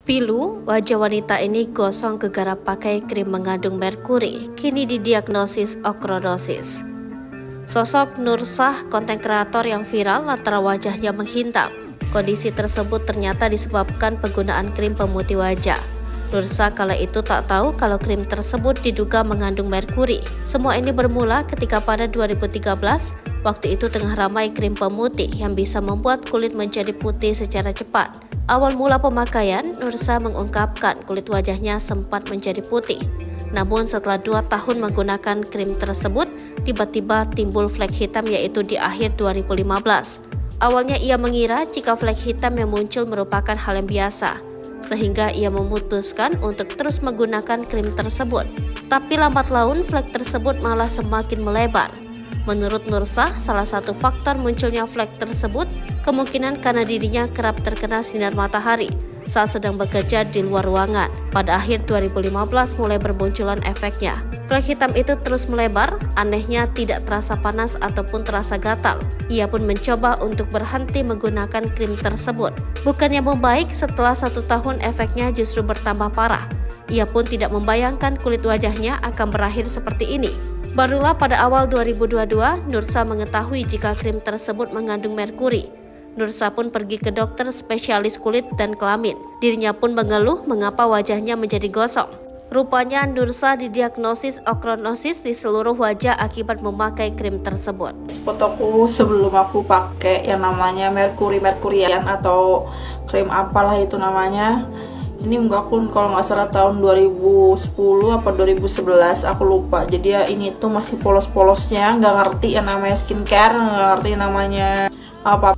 Pilu, wajah wanita ini gosong gegara pakai krim mengandung merkuri, kini didiagnosis ochronosis. Sosok Nursah, konten kreator yang viral lantaran wajahnya menghintam. Kondisi tersebut ternyata disebabkan penggunaan krim pemutih wajah. Nursah kala itu tak tahu kalau krim tersebut diduga mengandung merkuri. Semua ini bermula ketika pada 2013, waktu itu tengah ramai krim pemutih yang bisa membuat kulit menjadi putih secara cepat. Awal mula pemakaian, Nursah mengungkapkan kulit wajahnya sempat menjadi putih. Namun setelah 2 tahun menggunakan krim tersebut, tiba-tiba timbul flek hitam yaitu di akhir 2015. Awalnya ia mengira jika flek hitam yang muncul merupakan hal yang biasa, sehingga ia memutuskan untuk terus menggunakan krim tersebut. Tapi lambat laun flek tersebut malah semakin melebar. Menurut Nursah, salah satu faktor munculnya flek tersebut kemungkinan karena dirinya kerap terkena sinar matahari saat sedang bekerja di luar ruangan. Pada akhir 2015 mulai bermunculan efeknya. Flek hitam itu terus melebar, anehnya tidak terasa panas ataupun terasa gatal. Ia pun mencoba untuk berhenti menggunakan krim tersebut. Bukannya membaik, setelah 1 tahun efeknya justru bertambah parah. Ia pun tidak membayangkan kulit wajahnya akan berakhir seperti ini. Barulah pada awal 2022, Nursah mengetahui jika krim tersebut mengandung merkuri. Nursah pun pergi ke dokter spesialis kulit dan kelamin. Dirinya pun mengeluh mengapa wajahnya menjadi gosong. Rupanya Nursah didiagnosis ochronosis di seluruh wajah akibat memakai krim tersebut. Fotoku sebelum aku pakai yang namanya merkurian atau krim apalah itu namanya. Ini enggak pun kalau nggak salah tahun 2010 apa 2011 aku lupa. Jadi ya ini tuh masih polos-polosnya, nggak ngerti yang namanya skincare, nggak ngerti namanya apa.